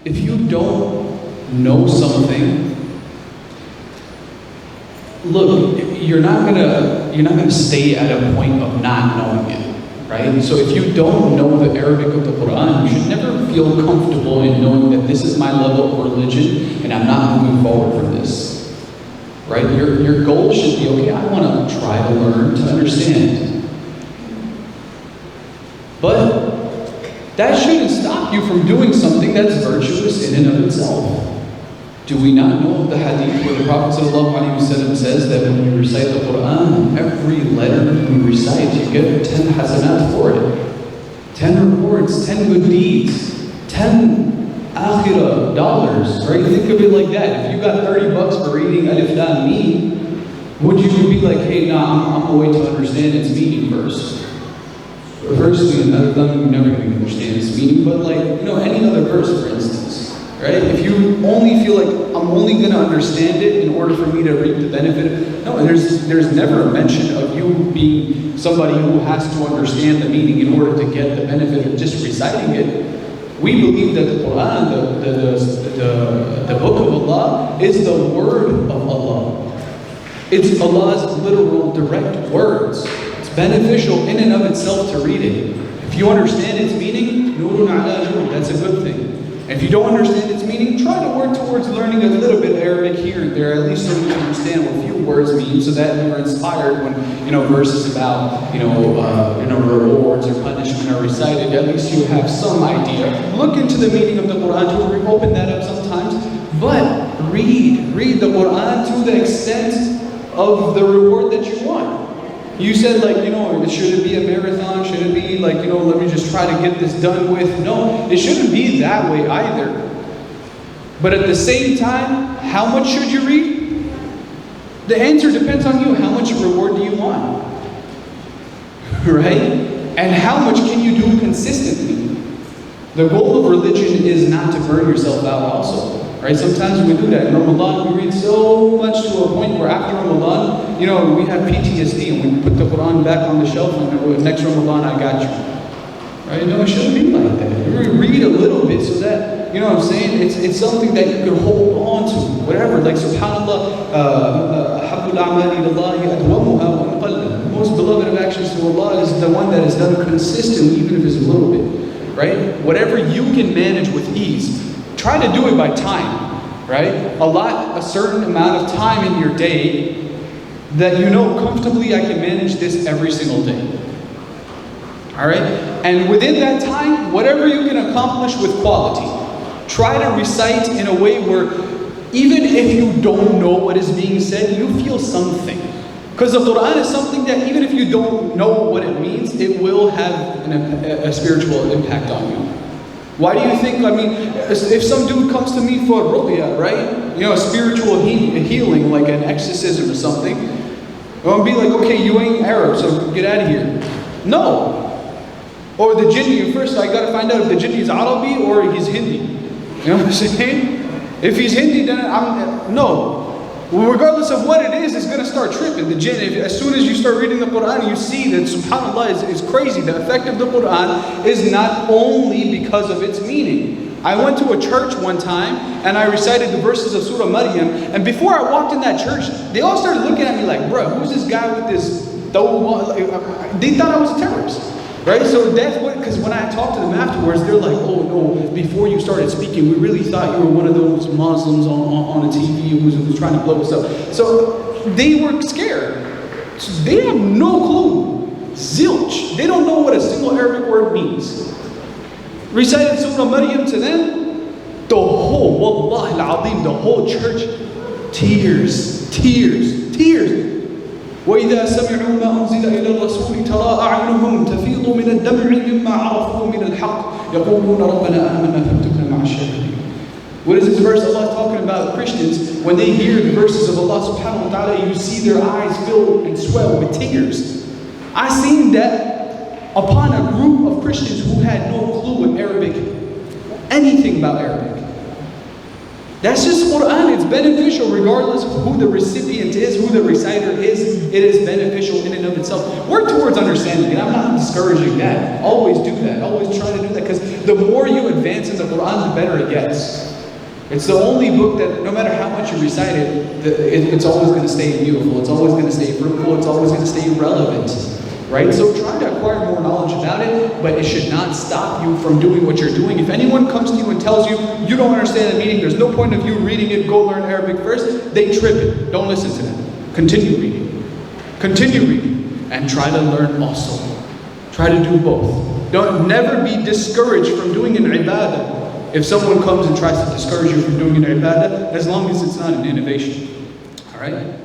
if you don't know something, look, you're not gonna stay at a point of not knowing it, right? So if you don't know the Arabic of the Qur'an, you should never feel comfortable in knowing that this is my level of religion and I'm not moving forward from this, right? Your goal should be, okay, I want to try to learn to understand. But that shouldn't stop you from doing something that's virtuous in and of itself. Do we not know of the hadith where the Prophet ﷺ says that when you recite the Qur'an, every letter you recite, you get 10 hasanat for it. 10 rewards, 10 good deeds, 10 akhirah dollars, right? Think of it like that. If you got $30 for reading Alif Lam Mim, would you be like, hey, nah, I'm going to understand its meaning first? Firstly, another thing, you're never going to understand its meaning, but like, any other verse, for instance, right? If you only feel like, I'm only going to understand it in order for me to reap the benefit, no, there's never a mention of you being somebody who has to understand the meaning in order to get the benefit of just reciting it. We believe that the Qur'an, the book of Allah, is the word of Allah. It's Allah's literal direct words. Beneficial in and of itself to read it. If you understand its meaning, nurun ala nur, that's a good thing. And if you don't understand its meaning, try to work towards learning a little bit of Arabic here and there, at least so you can understand what a few words mean, so that you're inspired when verses about rewards or punishment are recited. At least you have some idea. Look into the meaning of the Qur'an to open that up sometimes, but read the Qur'an to the extent of the reward that you want. You said should it be a marathon? Should it be let me just try to get this done with? No, it shouldn't be that way either. But at the same time, how much should you read? The answer depends on you. How much reward do you want? Right? And how much can you do consistently? The goal of religion is not to burn yourself out also. Right? Sometimes we do that. In Ramadan, we read so much to a point where after Ramadan, we have PTSD and we put the Qur'an back on the shelf and next Ramadan, I got you. Right? No, it shouldn't be like that. You read a little bit so that, it's something that you can hold on to. Whatever, like subhanAllah, the most beloved of actions to Allah is the one that is done consistently, even if it's a little bit. Right? Whatever you can manage with ease. Try to do it by time, right? Allot a certain amount of time in your day that comfortably I can manage this every single day. All right? And within that time, whatever you can accomplish with quality, try to recite in a way where even if you don't know what is being said, you feel something. Because the Qur'an is something that even if you don't know what it means, it will have a spiritual impact on you. Why do you think, if some dude comes to me for ruqya, right? A spiritual healing, like an exorcism or something, I'm going to be like, okay, you ain't Arab, so get out of here. No. Or the jinni, first I got to find out if the jinni is Arabi or he's Hindi. You know what I'm saying? If he's Hindi, then no. Well, regardless of what it is, it's going to start tripping. The jinn, as soon as you start reading the Qur'an, you see that subhanAllah is crazy. The effect of the Qur'an is not only because of its meaning. I went to a church one time and I recited the verses of Surah Maryam, and before I walked in that church, they all started looking at me like, bro, who's this guy with this dough? They thought I was a terrorist. Right? So that's what, because when I talked to them afterwards, they're like, oh no, before you started speaking, we really thought you were one of those Muslims on a TV who was trying to blow us up. So they were scared. So they have no clue. Zilch. They don't know what a single Arabic word means. Recited Surah Maryam to them, the whole, Wallah al-Azim, the whole church, tears. وإذا سمعوا ما أنزل إلى الرسول ترى أعينهم تفيض من الدمع مما عرفوا من الحق يقولون ربنا آمنا فاكتبنا مع الشاهدين. What is this verse Allah is talking about? Christians, when they hear the verses of Allah subhanahu wa ta'ala, you see their eyes fill and swell with tears. I seen that upon a group of Christians who had no clue in Arabic, anything about Arabic. That's just Qur'an. It's beneficial regardless of who the recipient is, who the reciter is. It is beneficial in and of itself. Work towards understanding it. I'm not discouraging that. Always do that. Always try to do that, because the more you advance in the Qur'an, the better it gets. It's the only book that no matter how much you recite it, it's always going to stay beautiful. It's always going to stay fruitful. It's always going to stay relevant. Right? So try to acquire more knowledge about it, but it should not stop you from doing what you're doing. If anyone comes to you and tells you, you don't understand the meaning, there's no point of you reading it, go learn Arabic first, they trip it. Don't listen to them. Continue reading. Continue reading. And try to learn also. Try to do both. Don't never be discouraged from doing an ibadah. If someone comes and tries to discourage you from doing an ibadah, as long as it's not an innovation. Alright?